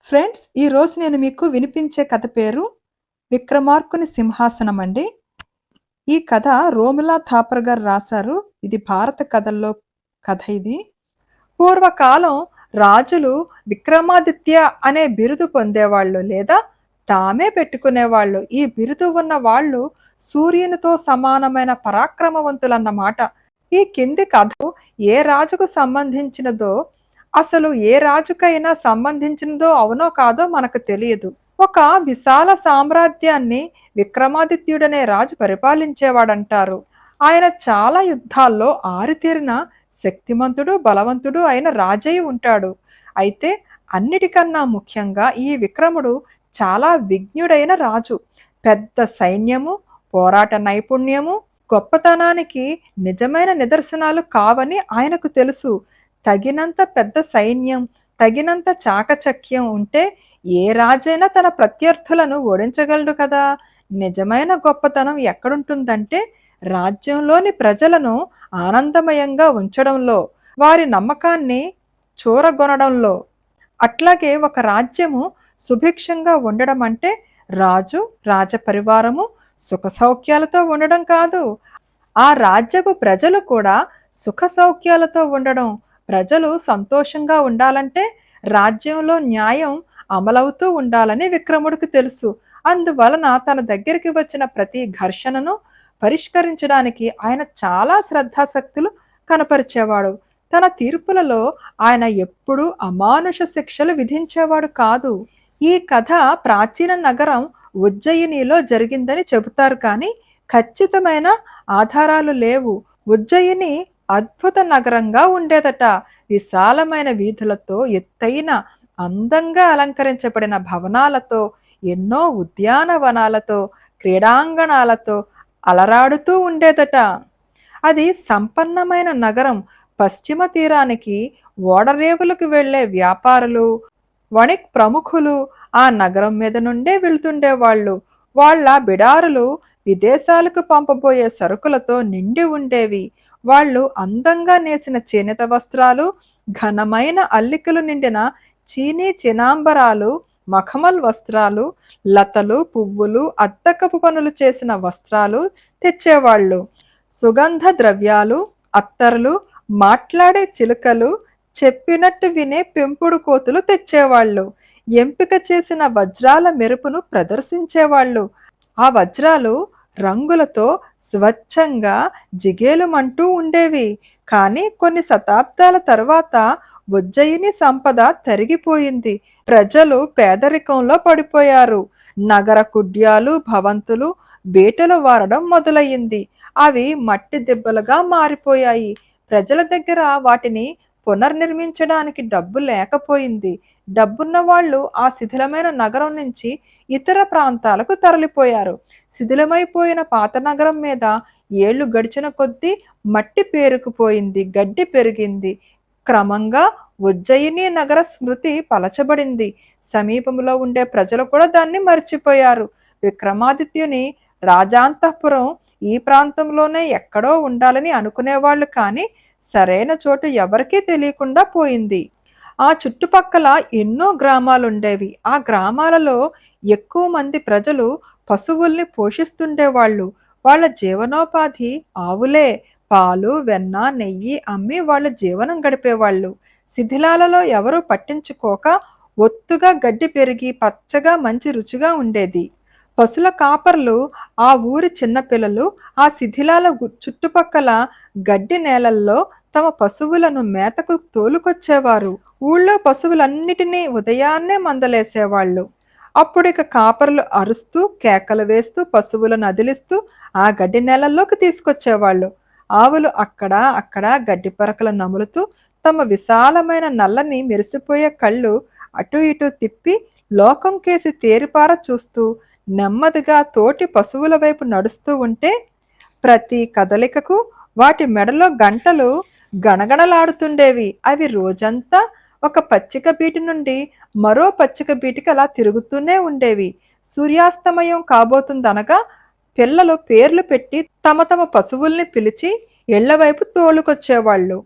Friends, ఈరోజు నేను మీకు వినిపించే కథ పేరు 'విక్రమార్కుని సింహాసనం' అండి. ఈ కథ రోమిలా థాపర్ గారు రాశారు. ఇది భారత కథల్లో కథ ఇది. పూర్వకాలం రాజులు విక్రమాదిత్య అనే బిరుదు పొందేవాళ్ళు లేదా తామే పెట్టుకునేవాళ్ళు. ఈ బిరుదు ఉన్న వాళ్ళు సూర్యునితో సమానమైన పరాక్రమవంతులన్నమాట. ఈ కింది కథ ఏ రాజుకు సంబంధించినదో, అసలు ఏ రాజుకైనా సంబంధించినదో అవునో కాదో మనకు తెలియదు. ఒక విశాల సామ్రాజ్యాన్ని విక్రమాదిత్యుడనే రాజు పరిపాలించేవాడంటారు. ఆయన చాలా యుద్ధాల్లో ఆరితేరిన శక్తిమంతుడు, బలవంతుడు అయిన రాజై ఉంటాడు. అయితే అన్నిటికన్నా ముఖ్యంగా ఈ విక్రముడు చాలా విజ్ఞుడైన రాజు. పెద్ద సైన్యము, పోరాట నైపుణ్యము, గొప్పతనానికి నిజమైన నిదర్శనాలు కావని ఆయనకు తెలుసు. తగినంత పెద్ద సైన్యం, తగినంత చాకచక్యం ఉంటే ఏ రాజైనా తన ప్రత్యర్థులను ఓడించగలడు కదా. నిజమైన గొప్పతనం ఎక్కడుంటుందంటే రాజ్యంలోని ప్రజలను ఆనందమయంగా ఉంచడంలో, వారి నమ్మకాన్ని చూరగొనడంలో. అట్లాగే ఒక రాజ్యము సుభిక్షంగా ఉండడం అంటే రాజు, రాజపరివారము సుఖ సౌఖ్యాలతో ఉండడం కాదు. ఆ రాజ్యపు ప్రజలు కూడా సుఖ సౌఖ్యాలతో ఉండడం. ప్రజలు సంతోషంగా ఉండాలంటే రాజ్యంలో న్యాయం అమలవుతూ ఉండాలని విక్రముడికి తెలుసు. అందువలన తన దగ్గరికి వచ్చిన ప్రతి ఘర్షణను పరిష్కరించడానికి ఆయన చాలా శ్రద్ధాశక్తులు కనపరిచేవాడు. తన తీర్పులలో ఆయన ఎప్పుడూ అమానుష శిక్షలు విధించేవాడు కాదు. ఈ కథ ప్రాచీన నగరం ఉజ్జయినిలో జరిగిందని చెబుతారు కానీ ఖచ్చితమైన ఆధారాలు లేవు. ఉజ్జయిని అద్భుత నగరంగా ఉండేదట. విశాలమైన వీధులతో, ఎత్తైన అందంగా అలంకరించబడిన భవనాలతో, ఎన్నో ఉద్యానవనాలతో, క్రీడాంగణాలతో అలరాడుతూ ఉండేదట. అది సంపన్నమైన నగరం. పశ్చిమ తీరానికి ఓడరేవులకు వెళ్లే వ్యాపారులు, వణిక్ ప్రముఖులు ఆ నగరం మీద నుండే వెళ్తుండేవాళ్ళు. వాళ్ళ బిడారులు విదేశాలకు పంపబోయే సరుకులతో నిండి ఉండేవి. వాళ్ళు అందంగా నేసిన చేనేత వస్త్రాలు, ఘనమైన అల్లికలు నిండిన చీనీ చినాంబరాలు, మఖమల్ వస్త్రాలు, లతలు, పువ్వులు, అద్దకపు పనులు చేసిన వస్త్రాలు తెచ్చేవాళ్ళు. సుగంధ ద్రవ్యాలు, అత్తరులు, మాట్లాడే చిలుకలు, చెప్పినట్టు వినే పెంపుడు కోతులు తెచ్చేవాళ్ళు. ఎంపిక చేసిన వజ్రాల మెరుపును ప్రదర్శించేవాళ్ళు. ఆ వజ్రాలు రంగులతో స్వచ్ఛంగా జిగేలుమంటూ ఉండేవి. కానీ కొన్ని శతాబ్దాల తరువాత ఉజ్జయిని సంపద తరిగిపోయింది. ప్రజలు పేదరికంలో పడిపోయారు. నగర కుడ్యాలు, భవంతులు బేటలు వారడం మొదలయ్యింది. అవి మట్టి దెబ్బలుగా మారిపోయాయి. ప్రజల దగ్గర వాటిని పునర్నిర్మించడానికి డబ్బు లేకపోయింది. డబ్బున్న వాళ్ళు ఆ శిథిలమైన నగరం నుంచి ఇతర ప్రాంతాలకు తరలిపోయారు. శిథిలమైపోయిన పాత నగరం మీద ఏళ్లు గడిచిన కొద్దీ మట్టి పేరుకుపోయింది, గడ్డి పెరిగింది. క్రమంగా ఉజ్జయిని నగర స్మృతి పలచబడింది. సమీపంలో ఉండే ప్రజలు కూడా దాన్ని మర్చిపోయారు. విక్రమాదిత్యుని రాజాంతఃపురం ఈ ప్రాంతంలోనే ఎక్కడో ఉండాలని అనుకునేవాళ్ళు కానీ సరైన చోటు ఎవరికీ తెలియకుండా పోయింది. ఆ చుట్టుపక్కల ఎన్నో గ్రామాలుండేవి. ఆ గ్రామాలలో ఎక్కువ మంది ప్రజలు పశువుల్ని పోషిస్తుండేవాళ్ళు. వాళ్ళ జీవనోపాధి ఆవులే. పాలు, వెన్న, నెయ్యి అమ్మి వాళ్ళు జీవనం గడిపేవాళ్ళు. శిథిలాలలో ఎవరూ పట్టించుకోక ఒత్తుగా గడ్డి పెరిగి పచ్చగా మంచి రుచిగా ఉండేది. పశుల కాపర్లు, ఆ ఊరి చిన్నపిల్లలు ఆ శిథిలాల చుట్టుపక్కల గడ్డి నేలల్లో తమ పశువులను మేతకు తోలుకొచ్చేవారు. ఊళ్ళో పశువులన్నిటినీ ఉదయాన్నే మందలేసేవాళ్ళు. అప్పుడిక కాపరులు అరుస్తూ, కేకలు వేస్తూ, పశువులను అదిలిస్తూ ఆ గడ్డి నేలల్లోకి తీసుకొచ్చేవాళ్ళు. ఆవులు అక్కడ గడ్డి పరకలు నములుతూ తమ విశాలమైన నల్లని మెరిసిపోయే కళ్ళు అటు ఇటు తిప్పి లోకం కేసి తేరిపార చూస్తూ నెమ్మదిగా తోటి పశువుల వైపు నడుస్తూ ఉంటే ప్రతి కదలికకు వాటి మెడలో గంటలు గణగణలాడుతుండేవి. అవి రోజంతా ఒక పచ్చిక బీటి నుండి మరో పచ్చిక బీటికి అలా తిరుగుతూనే ఉండేవి. సూర్యాస్తమయం కాబోతుందనగా పిల్లలు పేర్లు పెట్టి తమ తమ పశువుల్ని పిలిచి ఇళ్లవైపు తోలుకొచ్చేవాళ్ళు.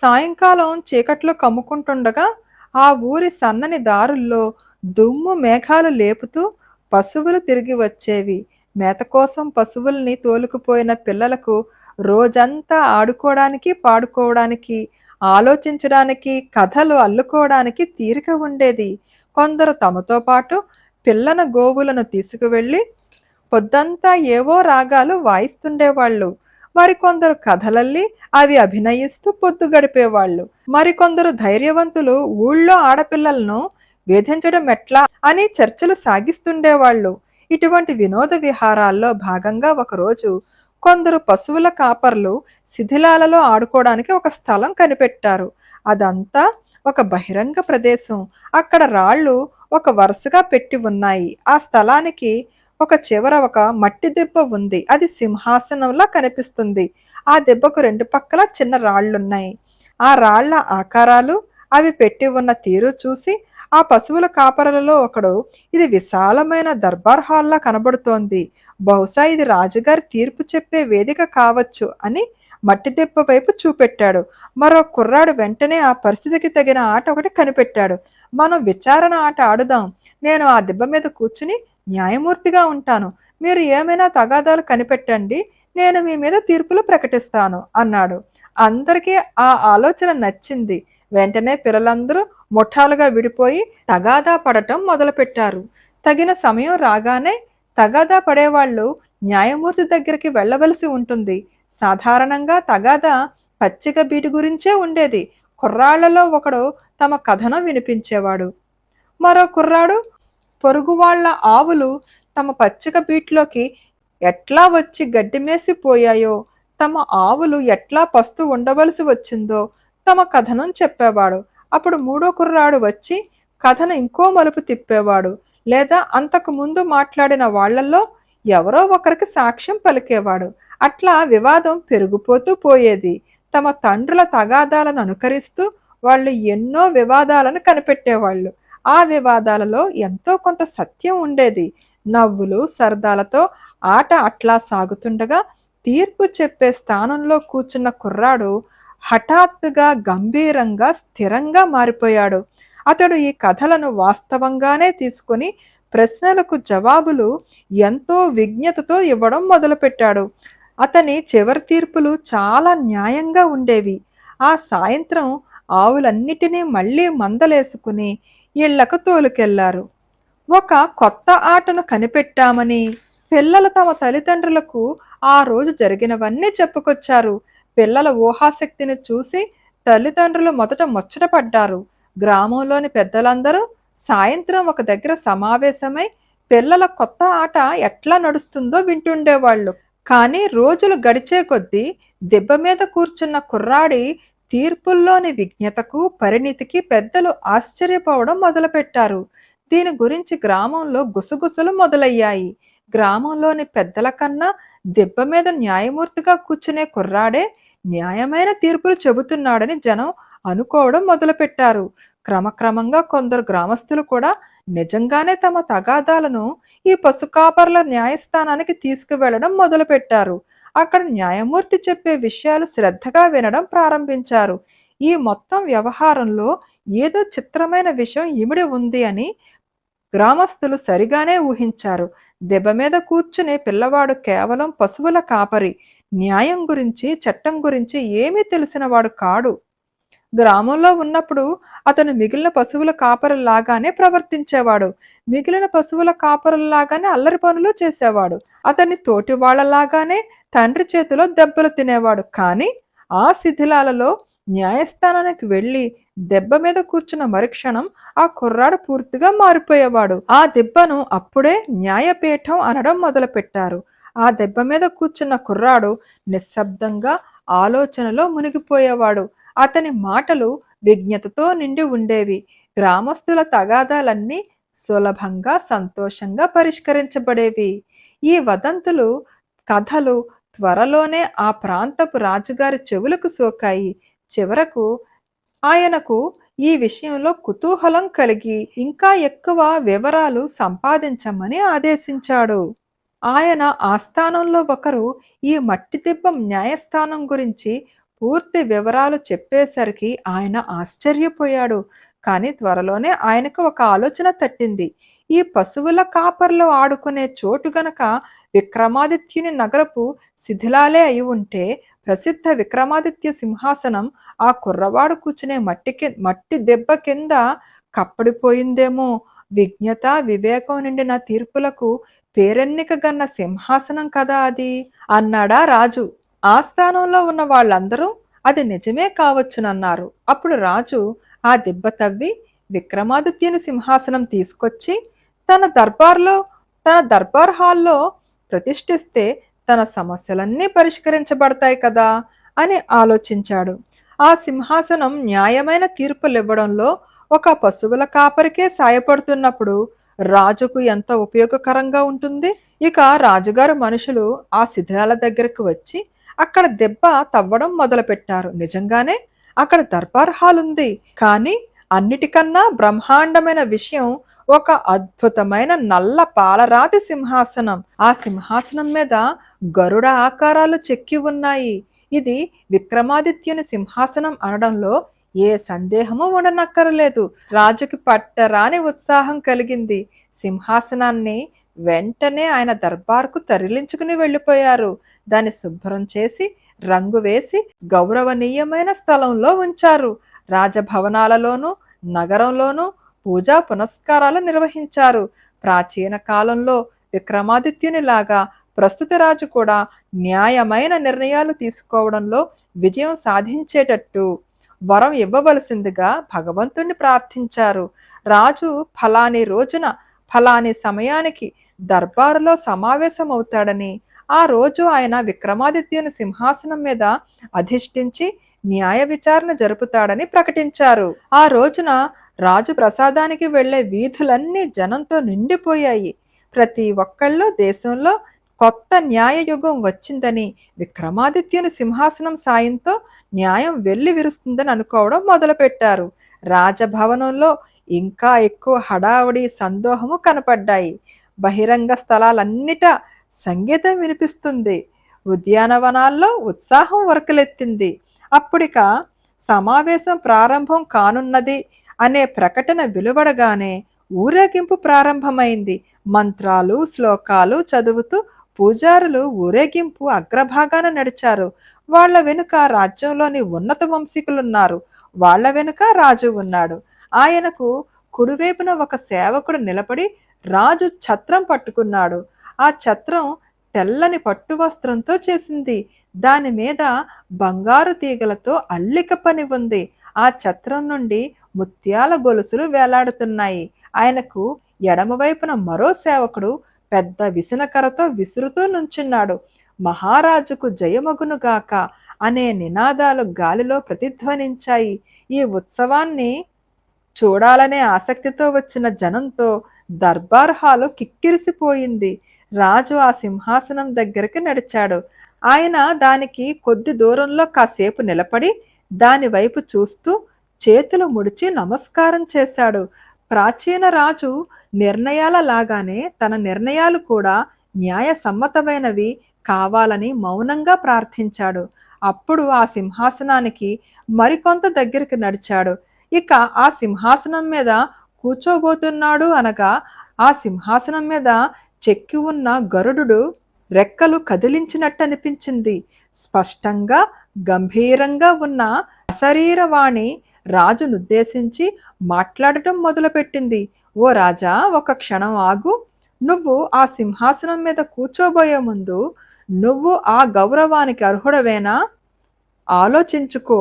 సాయంకాలం చీకట్లో కమ్ముకుంటుండగా ఆ ఊరి సన్నని దారుల్లో దుమ్ము మేఘాలు లేపుతూ పశువులు తిరిగి వచ్చేవి. మేత కోసం పశువుల్ని తోలుకుపోయిన పిల్లలకు రోజంతా ఆడుకోవడానికి, పాడుకోవడానికి, ఆలోచించడానికి, కథలు అల్లుకోవడానికి తీరిక ఉండేది. కొందరు తమతో పాటు పిల్లన గోవులను తీసుకువెళ్ళి పొద్దంతా ఏవో రాగాలు వాయిస్తుండేవాళ్ళు. మరికొందరు కథలల్లి అవి అభినయిస్తూ పొద్దు గడిపేవాళ్ళు. మరికొందరు ధైర్యవంతులు ఊళ్ళో ఆడపిల్లలను వేధించడం ఎట్లా అని చర్చలు సాగిస్తుండేవాళ్ళు. ఇటువంటి వినోద విహారాల్లో భాగంగా ఒకరోజు కొందరు పశువుల కాపర్లు శిథిలాలలో ఆడుకోవడానికి ఒక స్థలం కనిపెట్టారు. అదంతా ఒక బహిరంగ ప్రదేశం. అక్కడ రాళ్ళు ఒక వరుసగా పెట్టి ఉన్నాయి. ఆ స్థలానికి ఒక చివర ఒక మట్టి దెబ్బ ఉంది. అది సింహాసనంలా కనిపిస్తుంది. ఆ దెబ్బకు రెండు పక్కల చిన్న రాళ్లున్నాయి. ఆ రాళ్ల ఆకారాలు, అవి పెట్టి ఉన్న తీరు చూసి ఆ పశువుల కాపరులలో ఒకడు, ఇది విశాలమైన దర్బార్ హాల్లా కనబడుతోంది. బహుశా ఇది రాజుగారి తీర్పు చెప్పే వేదిక కావచ్చు అని మట్టి దెబ్బ వైపు చూపెట్టాడు. మరో కుర్రాడు వెంటనే ఆ పరిస్థితికి తగిన ఆట ఒకటి కనిపెట్టాడు. మనం విచారణ ఆట ఆడుదాం. నేను ఆ దెబ్బ మీద కూర్చుని న్యాయమూర్తిగా ఉంటాను. మీరు ఏమైనా తగాదాలు కనిపెట్టండి. నేను మీ మీద తీర్పులు ప్రకటిస్తాను అన్నాడు. అందరికీ ఆ ఆలోచన నచ్చింది. వెంటనే పిల్లలందరూ ముఠాలుగా విడిపోయి తగాదా పడటం మొదలుపెట్టారు. తగిన సమయం రాగానే తగాదా పడేవాళ్ళు న్యాయమూర్తి దగ్గరికి వెళ్ళవలసి ఉంటుంది. సాధారణంగా తగాదా పచ్చిక బీటి గురించే ఉండేది. కుర్రాళ్లలో ఒకడు తమ కథనం వినిపించేవాడు. మరో కుర్రాడు పొరుగు వాళ్ళ ఆవులు తమ పచ్చిక బీట్లోకి ఎట్లా వచ్చి గడ్డిమేసి పోయాయో, తమ ఆవులు ఎట్లా పస్తు ఉండవలసి వచ్చిందో తమ కథనం చెప్పేవాడు. అప్పుడు మూడో కుర్రాడు వచ్చి కథను ఇంకో మలుపు తిప్పేవాడు. లేదా అంతకు ముందు మాట్లాడిన వాళ్ళల్లో ఎవరో ఒకరికి సాక్ష్యం పలికేవాడు. అట్లా వివాదం పెరిగిపోతూ పోయేది. తమ తండ్రుల తగాదాలను అనుకరిస్తూ వాళ్ళు ఎన్నో వివాదాలను కనిపెట్టేవాళ్ళు. ఆ వివాదాలలో ఎంతో కొంత సత్యం ఉండేది. నవ్వులు సరదాలతో ఆట అట్లా సాగుతుండగా తీర్పు చెప్పే స్థానంలో కూర్చున్న కుర్రాడు హఠాత్తుగా గంభీరంగా స్థిరంగా మారిపోయాడు. అతడు ఈ కథలను వాస్తవంగానే తీసుకుని ప్రశ్నలకు జవాబులు ఎంతో విజ్ఞతతో ఇవ్వడం మొదలుపెట్టాడు. అతని చివరి తీర్పులు చాలా న్యాయంగా ఉండేవి. ఆ సాయంత్రం ఆవులన్నిటినీ మళ్ళీ మందలేసుకుని ఇళ్లకు తోలుకెళ్లారు. ఒక కొత్త ఆటను కనిపెట్టామని పిల్లలు తమ తల్లిదండ్రులకు ఆ రోజు జరిగినవన్నీ చెప్పుకొచ్చారు. పిల్లల ఊహాశక్తిని చూసి తల్లిదండ్రులు మొదట ముచ్చటపడ్డారు. గ్రామంలోని పెద్దలందరూ సాయంత్రం ఒక దగ్గర సమావేశమై పిల్లల కొత్త ఆట ఎట్లా నడుస్తుందో వింటుండేవాళ్ళు. కానీ రోజులు గడిచే కొద్దీ దెబ్బ మీద కూర్చున్న కుర్రాడి తీర్పుల్లోని విజ్ఞతకు, పరిణితికి పెద్దలు ఆశ్చర్యపోవడం మొదలుపెట్టారు. దీని గురించి గ్రామంలో గుసగుసలు మొదలయ్యాయి. గ్రామంలోని పెద్దల కన్నా దెబ్బ మీద న్యాయమూర్తిగా కూర్చునే కుర్రాడే న్యాయమైన తీర్పులు చెబుతున్నాడని జనం అనుకోవడం మొదలుపెట్టారు. క్రమక్రమంగా కొందరు గ్రామస్తులు కూడా నిజంగానే తమ తగాదాలను ఈ పశుకాపర్ల న్యాయస్థానానికి తీసుకువెళ్లడం మొదలుపెట్టారు. అక్కడ న్యాయమూర్తి చెప్పే విషయాలు శ్రద్ధగా వినడం ప్రారంభించారు. ఈ మొత్తం వ్యవహారంలో ఏదో చిత్రమైన విషయం ఇమిడి ఉంది అని గ్రామస్తులు సరిగానే ఊహించారు. దెబ్బ మీద కూర్చునే పిల్లవాడు కేవలం పశువుల కాపరి. న్యాయం గురించి, చట్టం గురించి ఏమీ తెలిసినవాడు కాడు. గ్రామంలో ఉన్నప్పుడు అతను మిగిలిన పశువుల కాపరుల్లాగానే ప్రవర్తించేవాడు. మిగిలిన పశువుల కాపరుల్లాగానే అల్లరి పనులు చేసేవాడు. అతని తోటి వాళ్ళలాగానే తండ్రి చేతిలో దెబ్బలు తినేవాడు. కానీ ఆ శిథిలాలలో న్యాయస్థానానికి వెళ్ళి దెబ్బ మీద కూర్చున్న మరుక్షణం ఆ కుర్రాడు పూర్తిగా మారిపోయేవాడు. ఆ దెబ్బను అప్పుడే న్యాయపీఠం అనడం మొదలుపెట్టారు. ఆ దెబ్బ మీద కూర్చున్న కుర్రాడు నిశ్శబ్దంగా ఆలోచనలో మునిగిపోయేవాడు. అతని మాటలు విజ్ఞతతో నిండి ఉండేవి. గ్రామస్తుల తగాదాలన్నీ సులభంగా, సంతోషంగా పరిష్కరించబడేవి. ఈ వదంతులు, కథలు త్వరలోనే ఆ ప్రాంతపు రాజుగారి చెవులకు సోకాయి. చివరకు ఆయనకు ఈ విషయంలో కుతూహలం కలిగి ఇంకా ఎక్కువ వివరాలు సంపాదించమని ఆదేశించాడు. ఆయన ఆస్థానంలో ఒకరు ఈ మట్టి దిబ్బ న్యాయస్థానం గురించి పూర్తి వివరాలు చెప్పేసరికి ఆయన ఆశ్చర్యపోయాడు. కానీ త్వరలోనే ఆయనకు ఒక ఆలోచన తట్టింది. ఈ పశువుల కాపర్లు ఆడుకునే చోటు గనక విక్రమాదిత్యుని నగరపు శిథిలాలే అయి ఉంటే, ప్రసిద్ధ విక్రమాదిత్య సింహాసనం ఆ కుర్రవాడు కూర్చునే మట్టి దెబ్బ కింద కప్పడిపోయిందేమో. విజ్ఞత, వివేకం నిండిన తీర్పులకు పేరెన్నిక గన్న సింహాసనం కదా అది, అన్నాడా రాజు. ఆస్థానంలో ఉన్న వాళ్ళందరూ అది నిజమే కావచ్చునన్నారు. అప్పుడు రాజు ఆ దెబ్బ తవ్వి విక్రమాదిత్యుని సింహాసనం తీసుకొచ్చి తన తన దర్బార్ హాల్లో ప్రతిష్ఠిస్తే తన సమస్యలన్నీ పరిష్కరించబడతాయి కదా అని ఆలోచించాడు. ఆ సింహాసనం న్యాయమైన తీర్పులివ్వడంలో ఒక పశువుల కాపరికే సాయపడుతున్నప్పుడు రాజుకు ఎంత ఉపయోగకరంగా ఉంటుంది. ఇక రాజుగారు మనుషులు ఆ శిథిలాల దగ్గరకు వచ్చి అక్కడ దెబ్బ తవ్వడం మొదలుపెట్టారు. నిజంగానే అక్కడ దర్బార్ హాల్ ఉంది. కానీ అన్నిటికన్నా బ్రహ్మాండమైన విషయం ఒక అద్భుతమైన నల్ల పాలరాతి సింహాసనం. ఆ సింహాసనం మీద గరుడ ఆకారాలు చెక్కి ఉన్నాయి. ఇది విక్రమాదిత్యుని సింహాసనం అనడంలో ఏ సందేహము ఉండనక్కరలేదు. రాజుకి పట్టరాని ఉత్సాహం కలిగింది. సింహాసనాన్ని వెంటనే ఆయన దర్బార్కు తరలించుకుని వెళ్ళిపోయారు. దాన్ని శుభ్రం చేసి రంగు వేసి గౌరవనీయమైన స్థలంలో ఉంచారు. రాజభవనాలలోనూ నగరంలోనూ పూజా పునస్కారాలు నిర్వహించారు. ప్రాచీన కాలంలో విక్రమాదిత్యునిలాగా ప్రస్తుత రాజు కూడా న్యాయమైన నిర్ణయాలు తీసుకోవడంలో విజయం సాధించేటట్టు వరం ఇవ్వవలసిందిగా భగవంతుణ్ణి ప్రార్థించారు. రాజు ఫలాని రోజున ఫలాని సమయానికి దర్బారులో సమావేశమవుతాడని, ఆ రోజు ఆయన విక్రమాదిత్యుని సింహాసనం మీద అధిష్ఠించి న్యాయ విచారణ జరుపుతాడని ప్రకటించారు. ఆ రోజున రాజు ప్రసాదానికి వెళ్లే వీధులన్నీ జనంతో నిండిపోయాయి. ప్రతి ఒక్కళ్ళు దేశంలో కొత్త న్యాయ యుగం వచ్చిందని, విక్రమాదిత్యుని సింహాసనం సాయంతో న్యాయం వెళ్లి విరుస్తుందని అనుకోవడం మొదలుపెట్టారు. రాజభవనంలో ఇంకా ఎక్కువ హడావుడి, సందోహము కనపడ్డాయి. బహిరంగ స్థలాలన్నిటా సంగీతం వినిపిస్తుంది. ఉద్యానవనాల్లో ఉత్సాహం ఉరకలెత్తింది. అప్పుడిక సమావేశం ప్రారంభం కానున్నది అనే ప్రకటన వెలువడగానే ఊరేగింపు ప్రారంభమైంది. మంత్రాలు, శ్లోకాలు చదువుతూ పూజారులు ఊరేగింపు అగ్రభాగాన నడిచారు. వాళ్ల వెనుక రాజ్యంలోని ఉన్నత వంశీకులున్నారు. వాళ్ల వెనుక రాజు ఉన్నాడు. ఆయనకు కుడివైపున ఒక సేవకుడు నిలబడి రాజు ఛత్రం పట్టుకున్నాడు. ఆ ఛత్రం తెల్లని పట్టు వస్త్రంతో చేసింది. దాని మీద బంగారు తీగలతో అల్లిక పని ఉంది. ఆ ఛత్రం నుండి ముత్యాల గొలుసులు వేలాడుతున్నాయి. ఆయనకు ఎడమవైపున మరో సేవకుడు పెద్ద విసనకరతో విసురుతూ నుంచున్నాడు. మహారాజుకు జయమగునుగాక అనే నినాదాలు గాలిలో ప్రతిధ్వనించాయి. ఈ ఉత్సవాన్ని చూడాలనే ఆసక్తితో వచ్చిన జనంతో దర్బార్ హాలు కిక్కిరిసిపోయింది. రాజు ఆ సింహాసనం దగ్గరికి నడిచాడు. ఆయన దానికి కొద్ది దూరంలో కాసేపు నిలబడి దాని వైపు చూస్తూ చేతులు ముడిచి నమస్కారం చేశాడు. ప్రాచీన రాజు నిర్ణయాల లాగానే తన నిర్ణయాలు కూడా న్యాయసమ్మతమైనవి కావాలని మౌనంగా ప్రార్థించాడు. అప్పుడు ఆ సింహాసనానికి మరికొంత దగ్గరికి నడిచాడు. ఇక ఆ సింహాసనం మీద కూర్చోబోతున్నాడు అనగా ఆ సింహాసనం మీద చెక్కి ఉన్న గరుడు రెక్కలు కదిలించినట్టు అనిపించింది. స్పష్టంగా గంభీరంగా ఉన్న అశరీరవాణి రాజునుద్దేశించి మాట్లాడటం మొదలుపెట్టింది. ఓ రాజా, ఒక క్షణం ఆగు. నువ్వు ఆ సింహాసనం మీద కూర్చోబోయే ముందు నువ్వు ఆ గౌరవానికి అర్హుడవేనా? ఆలోచించుకో.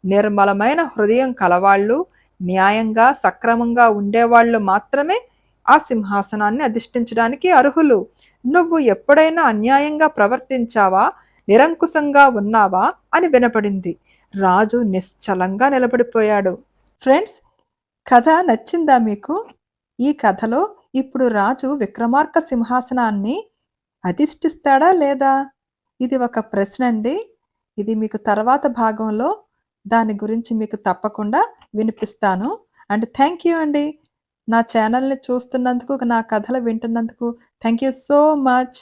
నిర్మలమైన హృదయం కలవాళ్ళు, న్యాయంగా సక్రమంగా ఉండేవాళ్ళు మాత్రమే ఆ సింహాసనాన్ని అధిష్ఠించడానికి అర్హులు. నువ్వు ఎప్పుడైనా అన్యాయంగా ప్రవర్తించావా, నిరంకుశంగా ఉన్నావా అని వినపడింది. రాజు నిశ్చలంగా నిలబడిపోయాడు. ఫ్రెండ్స్, కథ నచ్చిందా మీకు? ఈ కథలో ఇప్పుడు రాజు విక్రమార్క సింహాసనాన్ని అధిష్ఠిస్తాడా లేదా? ఇది ఒక ప్రశ్న అండి. ఇది మీకు తర్వాత భాగంలో దాని గురించి మీకు తప్పకుండా వినిపిస్తాను. అండ్ థ్యాంక్ యూ అండి. నా ఛానల్ని చూస్తున్నందుకు, నా కథలు వింటున్నందుకు థ్యాంక్ యూ సో మచ్.